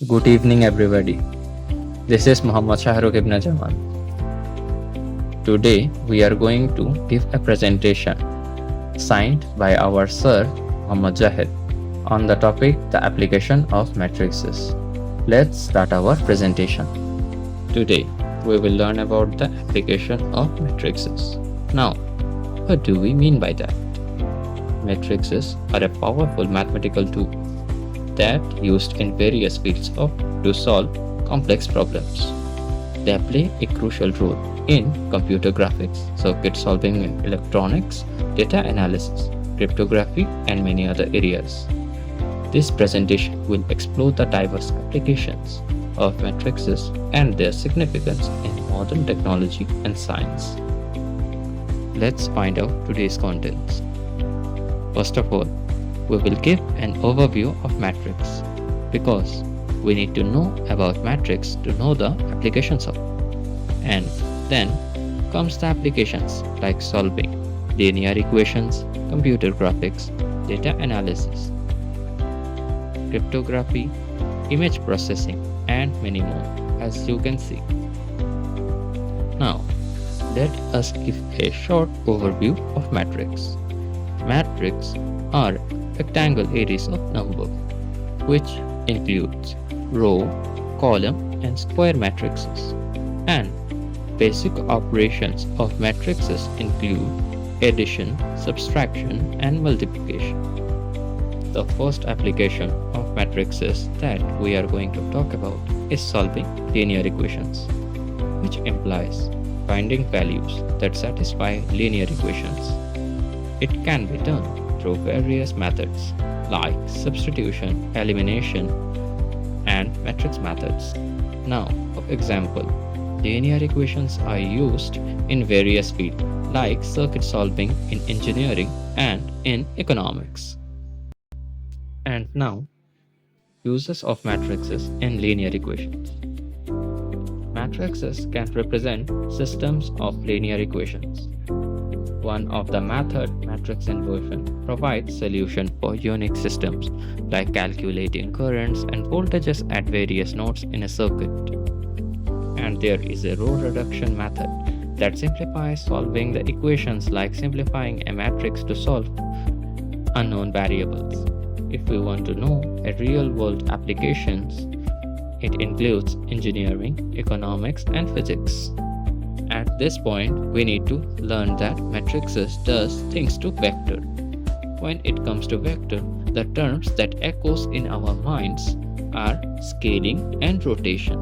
Good evening, everybody. This is Mohammad Shahrukh Ibne Zaman. Today, we are going to give a presentation signed by our sir Mohammad on the topic the application of matrices. Let's start our presentation. Today, we will learn about the application of matrices. Now, what do we mean by that? Matrices are a powerful mathematical tool that used in various fields to solve complex problems. They play a crucial role in computer graphics, circuit solving in electronics, data analysis, cryptography, and many other areas. This presentation will explore the diverse applications of matrices and their significance in modern technology and science. Let's find out today's contents. First of all, we will give an overview of matrix because we need to know about matrix to know the applications of it. And then comes the applications like solving linear equations, computer graphics, data analysis, cryptography, image processing, and many more, as you can see. Now, let us give a short overview of matrix. Matrix are rectangle arrays of numbers, which includes row, column, and square matrices. And basic operations of matrices include addition, subtraction, and multiplication. The first application of matrices that we are going to talk about is solving linear equations, which implies finding values that satisfy linear equations. It can be done through various methods like substitution, elimination, and matrix methods. Now, for example, linear equations are used in various fields like circuit solving in engineering and in economics. And now, uses of matrices in linear equations. Matrices can represent systems of linear equations. One of the method, matrix inversion, provides solution for unique systems like calculating currents and voltages at various nodes in a circuit. And there is a row reduction method that simplifies solving the equations like simplifying a matrix to solve unknown variables. If we want to know a real-world applications, it includes engineering, economics, and physics. At this point, we need to learn that matrices does things to vector. When it comes to vector, the terms that echoes in our minds are scaling and rotation.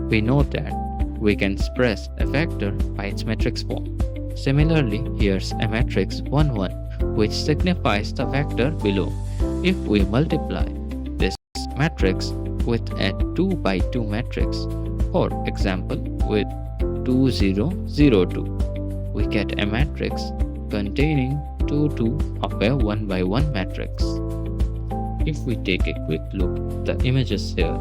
We know that we can express a vector by its matrix form. Similarly, here's a matrix 1, 1, which signifies the vector below. If we multiply this matrix with a 2 by 2 matrix, for example, with 2, 0, 0, 2, we get a matrix containing 2, 2 of a 1 by 1 matrix. If we take a quick look at the images here,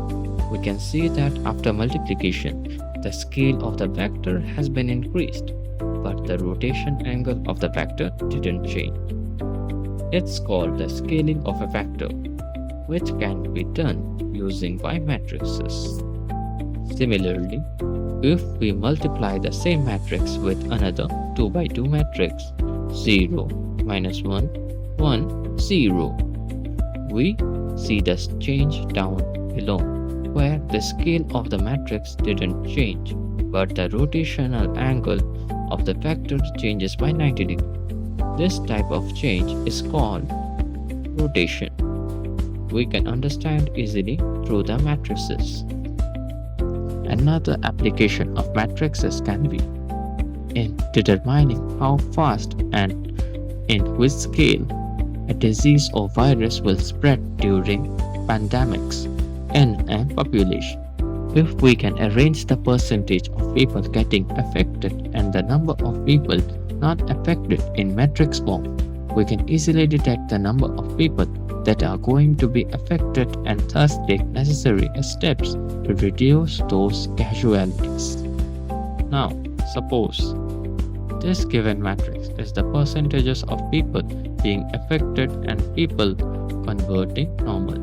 we can see that after multiplication, the scale of the vector has been increased, but the rotation angle of the vector didn't change. It's called the scaling of a vector, which can be done using by matrices. Similarly, if we multiply the same matrix with another 2 by 2 matrix, 0, minus 1, 1, 0, we see the change down below, where the scale of the matrix didn't change, but the rotational angle of the vector changes by 90 degrees. This type of change is called rotation. We can understand easily through the matrices. Another application of matrices can be in determining how fast and in which scale a disease or virus will spread during pandemics in a population. If we can arrange the percentage of people getting affected and the number of people not affected in matrix form, we can easily detect the number of people that are going to be affected and thus take necessary steps to reduce those casualties. Now, suppose this given matrix is the percentages of people being affected and people converting normal.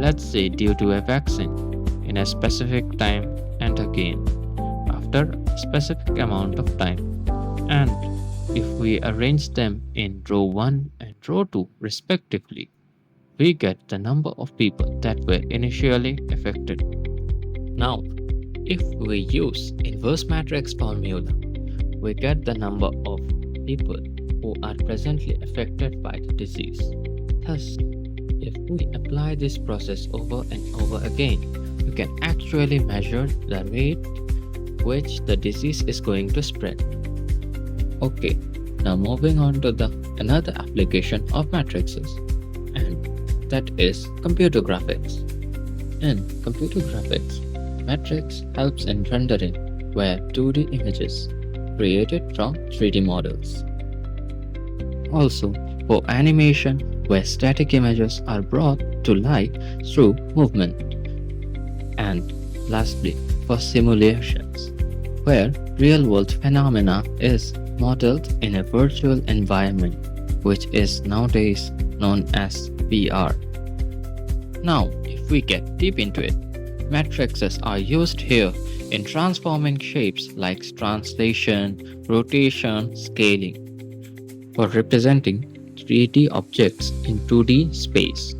let's say due to a vaccine, in a specific time and again, after a specific amount of time. And if we arrange them in row 1 and row 2 respectively, we get the number of people that were initially affected. Now, if we use inverse matrix formula, we get the number of people who are presently affected by the disease. Thus, if we apply this process over and over again, we can actually measure the rate which the disease is going to spread. Okay, now moving on to the another application of matrices, and that is computer graphics. In computer graphics, matrix helps in rendering where 2D images created from 3D models. Also, for animation, where static images are brought to life through movement. And lastly, for simulations, where real-world phenomena is modeled in a virtual environment, which is nowadays known as VR. Now, if we get deep into it, matrices are used here in transforming shapes like translation, rotation, scaling, for representing 3D objects in 2D space,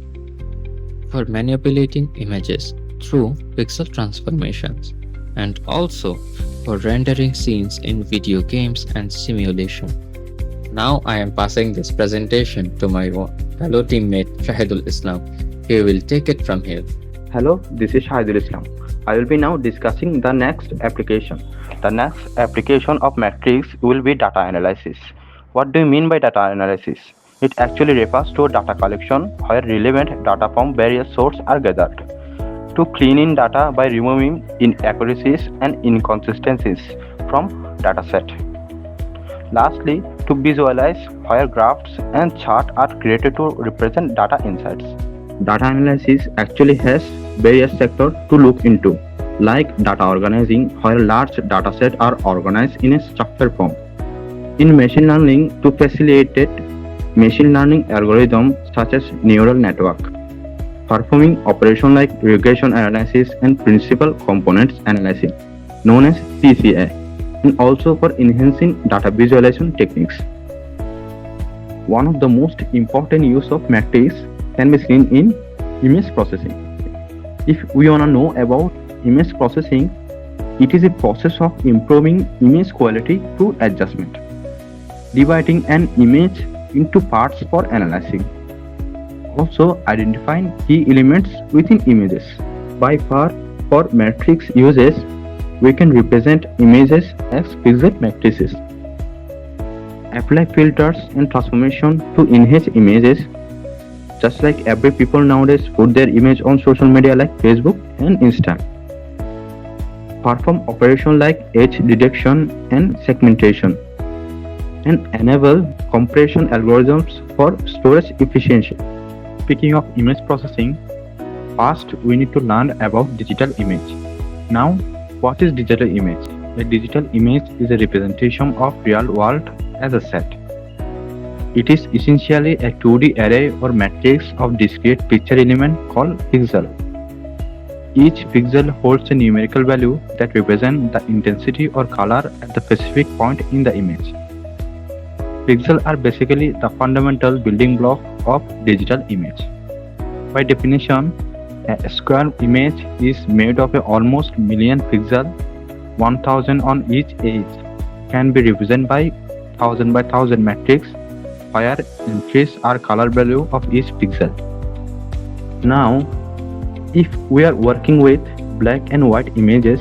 for manipulating images through pixel transformations, and also for rendering scenes in video games and simulation. Now I am passing this presentation to my fellow teammate Sahedol Islam. He will take it from here. Hello, this is Sahedol Islam. I will be now discussing the next application. The next application of matrix will be data analysis. What do you mean by data analysis? It actually refers to data collection where relevant data from various sources are gathered to clean in data by removing inaccuracies and inconsistencies from dataset. Lastly, to visualize where graphs and charts are created to represent data insights. Data analysis actually has various sectors to look into, like data organizing, where large datasets are organized in a structured form. In machine learning, to facilitate machine learning algorithms such as neural network, performing operations like regression analysis and principal components analysis, known as PCA, and also for enhancing data visualization techniques. One of the most important use of matrix can be seen in image processing. If we want to know about image processing, it is a process of improving image quality through adjustment, dividing an image into parts for analyzing, also identifying key elements within images. By far, for matrix uses, we can represent images as pixel matrices, apply filters and transformation to enhance images, just like every people nowadays put their image on social media like Facebook and Insta. Perform operations like edge detection and segmentation, and enable compression algorithms for storage efficiency. Speaking of image processing, first we need to learn about digital image. Now, what is digital image? A digital image is a representation of real world as a set. It is essentially a 2D array or matrix of discrete picture element called pixel. Each pixel holds a numerical value that represents the intensity or color at the specific point in the image. Pixels are basically the fundamental building block of digital image. By definition, a square image is made of almost million pixels, 1000 on each edge, can be represented by 1000 by 1000 matrix, where entries are color value of each pixel. Now, if we are working with black and white images,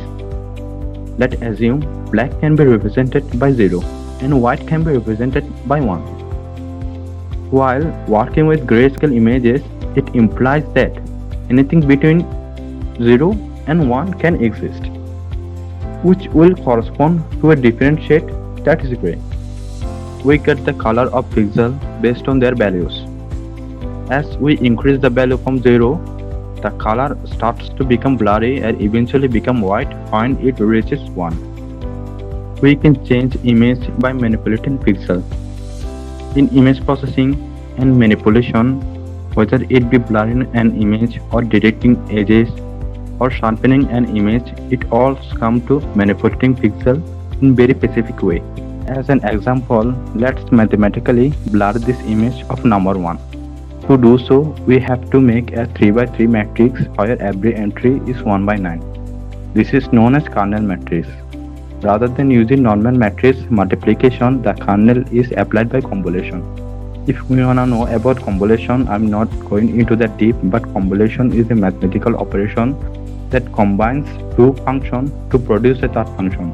let's assume black can be represented by 0 and white can be represented by 1. While working with grayscale images, it implies that anything between 0 and 1 can exist, which will correspond to a different shade that is gray. We get the color of pixel based on their values. As we increase the value from 0, the color starts to become blurry and eventually become white when it reaches 1. We can change image by manipulating pixels. In image processing and manipulation, Whether it be blurring an image or detecting edges or sharpening an image, it all comes to manipulating pixel in very specific way. As an example, let's mathematically blur this image of number 1. To do so, we have to make a 3 by 3 matrix where every entry is 1 by 9. This is known as kernel matrix. Rather than using normal matrix multiplication, the kernel is applied by convolution. If we wanna know about convolution, I'm not going into that deep, but convolution is a mathematical operation that combines two functions to produce a third function.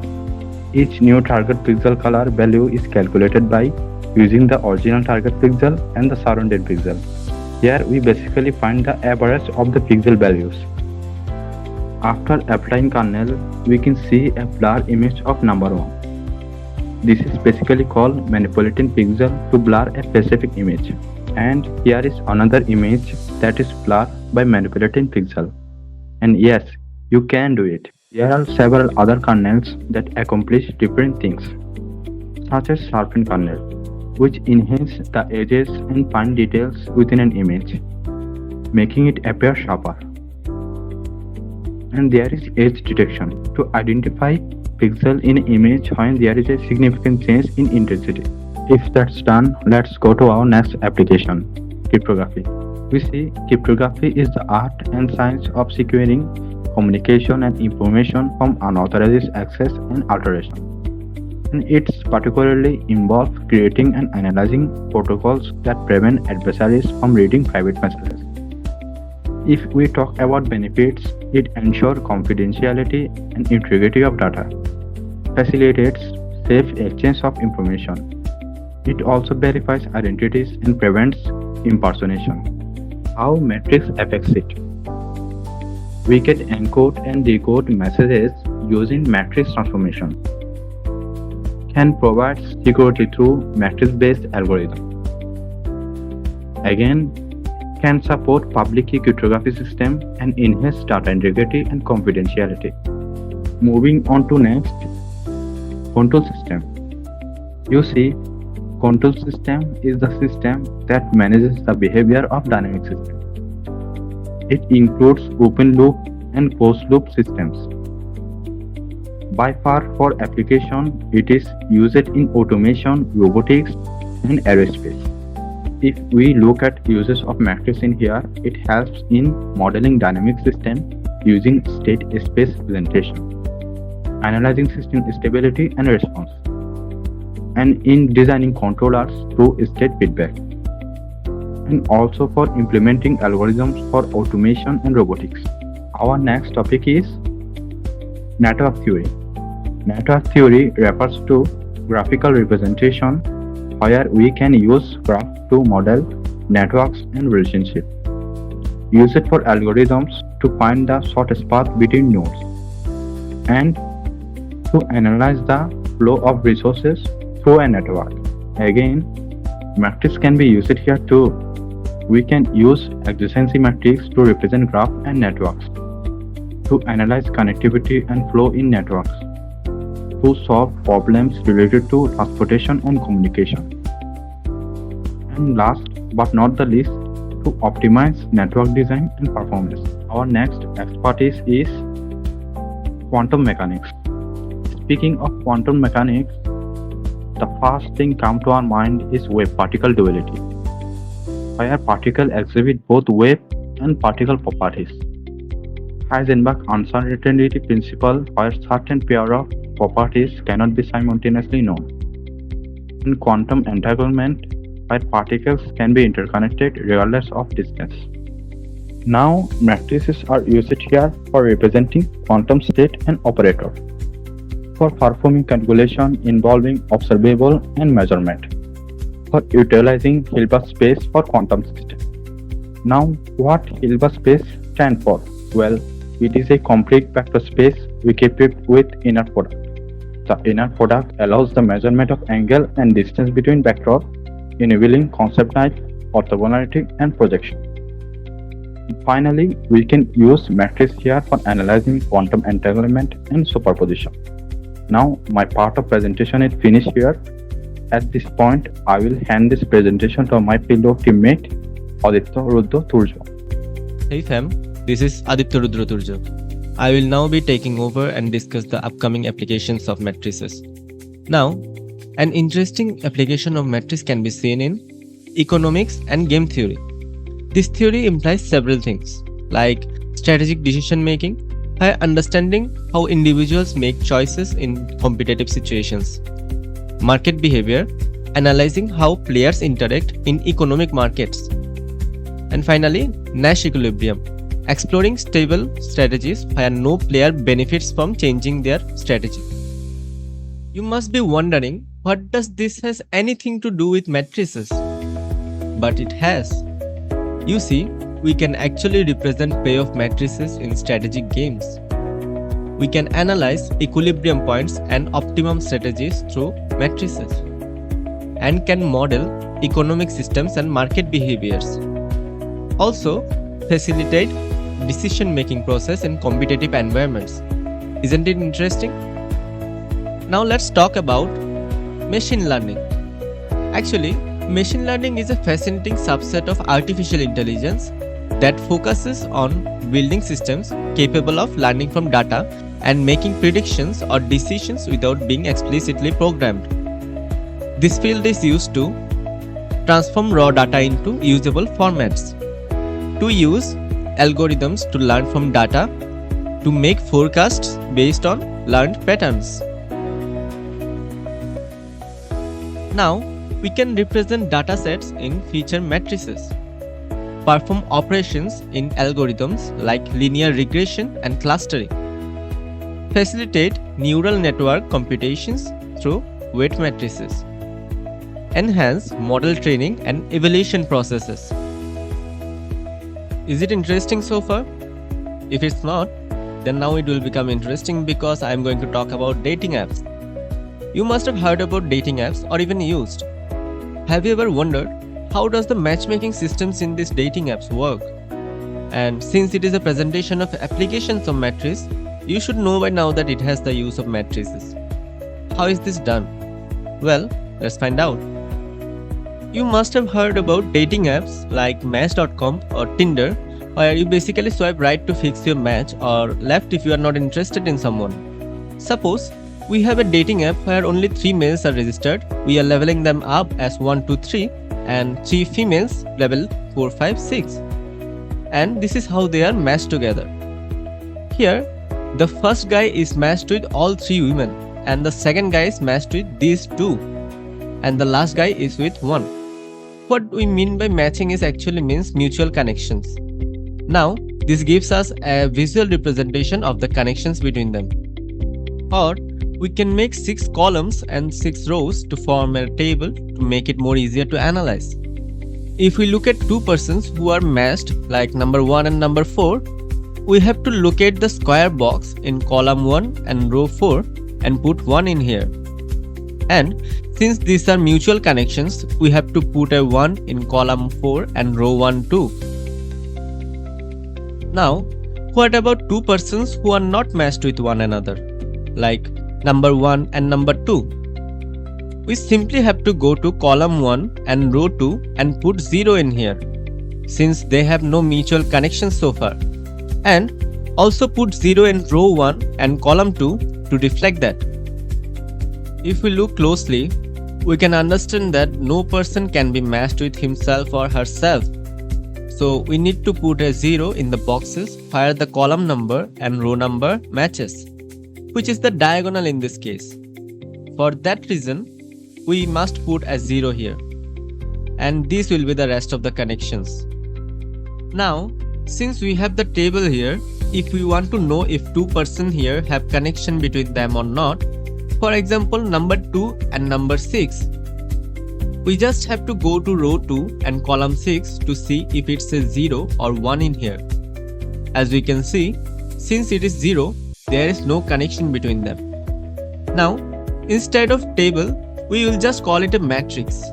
Each new target pixel color value is calculated by using the original target pixel and the surrounded pixel. Here we basically find the average of the pixel values. After applying kernel, we can see a blur image of number 1. This is basically called manipulating pixel to blur a specific image. And here is another image that is blurred by manipulating pixel. And yes, you can do it. There are several other kernels that accomplish different things, such as sharpen kernel, which enhance the edges and fine details within an image, making it appear sharper. And there is edge detection to identify pixel in an image when there is a significant change in intensity. If that's done, let's go to our next application, cryptography. We see cryptography is the art and science of securing communication and information from unauthorized access and alteration. And it's particularly involved creating and analyzing protocols that prevent adversaries from reading private messages. If we talk about benefits, it ensures confidentiality and integrity of data, facilitates safe exchange of information. It also verifies identities and prevents impersonation. How matrix affects it? We can encode and decode messages using matrix transformation. Can provide security through matrix-based algorithm. Again, can support public key cryptography system and enhance data integrity and confidentiality. Moving on to next, control system. You see, control system is the system that manages the behavior of dynamic system. It includes open loop and closed loop systems. By far for application, it is used in automation, robotics, and aerospace. If we look at uses of matrix in here, it helps in modeling dynamic system using state space representation, analyzing system stability and response, and in designing controllers through state feedback, and also for implementing algorithms for automation and robotics. Our next topic is network theory. Network theory refers to graphical representation where we can use graph to model networks and relationships. Use it for algorithms to find the shortest path between nodes and to analyze the flow of resources through a network. Again, matrix can be used here too. We can use adjacency matrix to represent graph and networks, to analyze connectivity and flow in networks, to solve problems related to transportation and communication. And last but not the least, to optimize network design and performance. Our next expertise is quantum mechanics. Speaking of quantum mechanics, the first thing come to our mind is wave-particle duality, where particles exhibit both wave and particle properties. Heisenberg's uncertainty principle, where certain pair of properties cannot be simultaneously known. In quantum entanglement, where particles can be interconnected regardless of distance. Now, matrices are used here for representing quantum state and operator, for performing calculation involving observable and measurement, for utilizing Hilbert space for quantum system. Now, what Hilbert space stands for? Well, it is a complete vector space we keep it with inner product. The inner product allows the measurement of angle and distance between vectors, enabling concept type, orthogonality, and projection. Finally, we can use matrix here for analyzing quantum entanglement and superposition. Now, my part of presentation is finished here. At this point, I will hand this presentation to my fellow teammate, Adipta.rudra Turja. Hey fam, this is Adipta.rudra Turja. I will now be taking over and discuss the upcoming applications of matrices. Now, an interesting application of matrices can be seen in economics and game theory. This theory implies several things like strategic decision making by understanding how individuals make choices in competitive situations, market behavior, analyzing how players interact in economic markets, and finally, Nash equilibrium, exploring stable strategies where no player benefits from changing their strategy. You must be wondering, what does this has anything to do with matrices? But it has. You see, we can actually represent play of matrices in strategic games. We can analyze equilibrium points and optimum strategies through matrices, and can model economic systems and market behaviors. Also, facilitate decision-making process in competitive environments. Isn't it interesting? Now let's talk about machine learning. Actually, machine learning is a fascinating subset of artificial intelligence that focuses on building systems capable of learning from data and making predictions or decisions without being explicitly programmed. This field is used to transform raw data into usable formats, to use algorithms to learn from data, to make forecasts based on learned patterns. Now, we can represent datasets in feature matrices, perform operations in algorithms like linear regression and clustering, facilitate neural network computations through weight matrices, enhance model training and evaluation processes. Is it interesting so far? If it's not, then now it will become interesting because I am going to talk about dating apps. You must have heard about dating apps or even used. Have you ever wondered how does the matchmaking systems in these dating apps work? And since it is a presentation of applications of matrices, you should know by now that it has the use of matrices. How is this done? Well, let's find out. You must have heard about dating apps like Match.com or Tinder, where you basically swipe right to fix your match or left if you are not interested in someone. Suppose we have a dating app where only 3 males are registered. We are leveling them up as 1, 2, 3 and 3 females level 4, 5, 6. And this is how they are matched together. Here, the first guy is matched with all 3 women and the second guy is matched with these 2 and the last guy is with 1. What we mean by matching is actually means mutual connections. Now, this gives us a visual representation of the connections between them. Or, we can make 6 columns and 6 rows to form a table to make it more easier to analyze. If we look at 2 persons who are matched like number 1 and number 4, we have to locate the square box in column 1 and row 4 and put 1 in here. And since these are mutual connections, we have to put a 1 in column 4 and row 1 too. Now, what about 2 persons who are not matched with one another, like number 1 and number 2? We simply have to go to column 1 and row 2 and put 0 in here, since they have no mutual connections so far. And also put 0 in row 1 and column 2 to reflect that. If we look closely, we can understand that no person can be matched with himself or herself. So we need to put a 0 in the boxes where the column number and row number matches, which is the diagonal in this case. For that reason, we must put a 0 here. And these will be the rest of the connections. Now, since we have the table here, if we want to know if 2 persons here have connection between them or not, for example number 2 and number 6, we just have to go to row 2 and column 6 to see if it's a 0 or 1 in here. As we can see, since it is 0, there is no connection between them. Now, instead of table, we will just call it a matrix.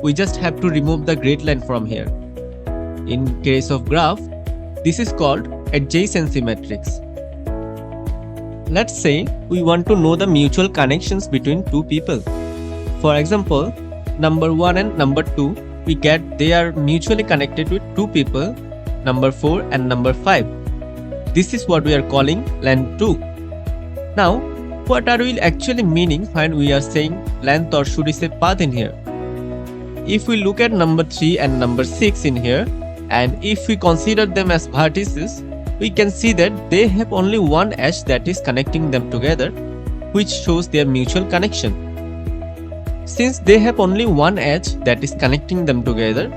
We just have to remove the grid line from here. In case of graph, this is called adjacency matrix. Let's say we want to know the mutual connections between 2 people. For example, number 1 and number 2 we get they are mutually connected with two people, number 4 and number 5. This is what we are calling length 2. Now, what are we actually meaning when we are saying length, or should we say path in here? If we look at number 3 and number 6 in here, and if we consider them as vertices, we can see that they have only one edge that is connecting them together, which shows their mutual connection. Since they have only one edge that is connecting them together,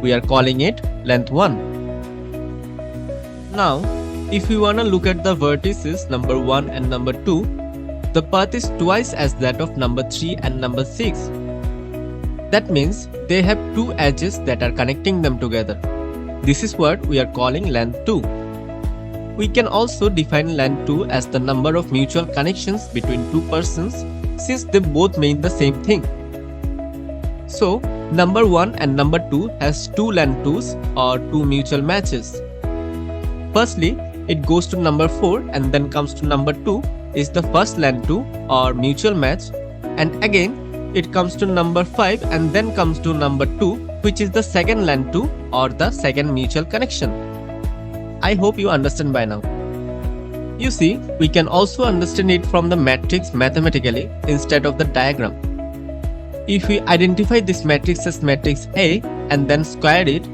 we are calling it length 1. Now, if we wanna look at the vertices number 1 and number 2, the path is twice as that of number 3 and number 6. That means they have two edges that are connecting them together. This is what we are calling length 2. We can also define length 2 as the number of mutual connections between two persons, since they both mean the same thing. So, number 1 and number 2 has two length 2s, or two mutual matches. Firstly, it goes to number 4 and then comes to number 2 is the first length 2 or mutual match, and again it comes to number 5 and then comes to number 2, which is the second length 2 or the second mutual connection. I hope you understand by now. You see, we can also understand it from the matrix mathematically instead of the diagram. If we identify this matrix as matrix A and then square it,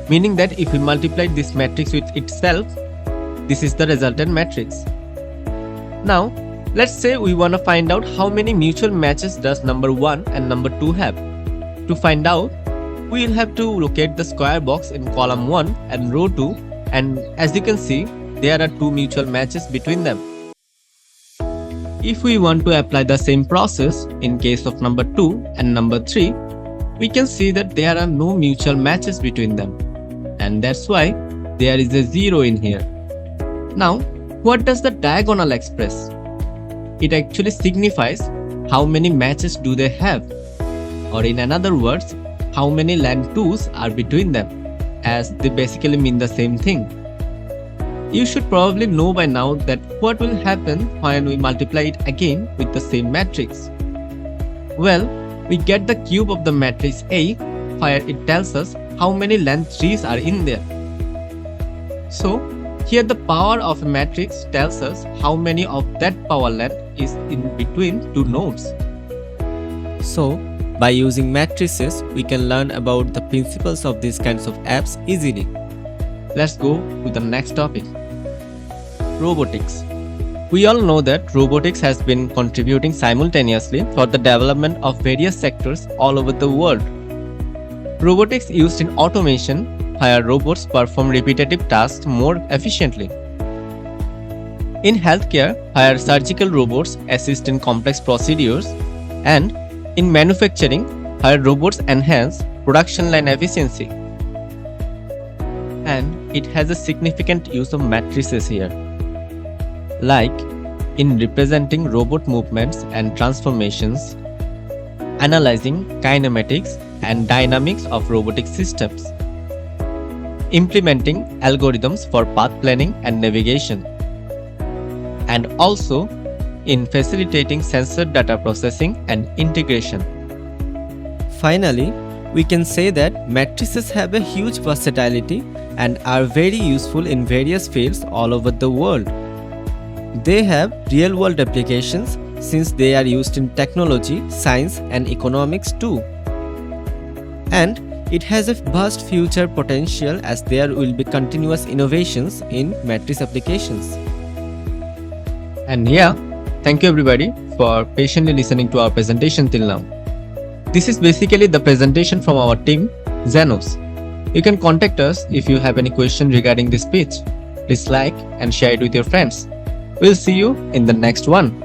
meaning that if we multiply this matrix with itself, this is the resultant matrix. Now, let's say we want to find out how many mutual matches does number 1 and number 2 have. To find out, we will have to locate the square box in column 1 and row 2, and as you can see, there are two mutual matches between them. If we want to apply the same process in case of number 2 and number 3, we can see that there are no mutual matches between them, and that's why there is a 0 in here. Now, what does the diagonal express? It actually signifies how many matches do they have, or in another words, how many length 2s are between them, as they basically mean the same thing. You should probably know by now that what will happen when we multiply it again with the same matrix. Well, we get the cube of the matrix A, where it tells us how many length 3s are in there. So, here the power of a matrix tells us how many of that power length is in between two nodes. So, by using matrices, we can learn about the principles of these kinds of apps easily. Let's go to the next topic. Robotics. We all know that robotics has been contributing simultaneously for the development of various sectors all over the world. Robotics used in automation, where robots perform repetitive tasks more efficiently. In healthcare, where surgical robots assist in complex procedures, and in manufacturing, where robots enhance production line efficiency. And it has a significant use of matrices here, like in representing robot movements and transformations, analyzing kinematics and dynamics of robotic systems, implementing algorithms for path planning and navigation, and also in facilitating sensor data processing and integration. Finally, we can say that matrices have a huge versatility and are very useful in various fields all over the world. They have real-world applications since they are used in technology, science, and economics too. And it has a vast future potential as there will be continuous innovations in matrix applications. And yeah, thank you everybody for patiently listening to our presentation till now. This is basically the presentation from our team, Xenos. You can contact us if you have any question regarding this speech. Please like and share it with your friends. We'll see you in the next one.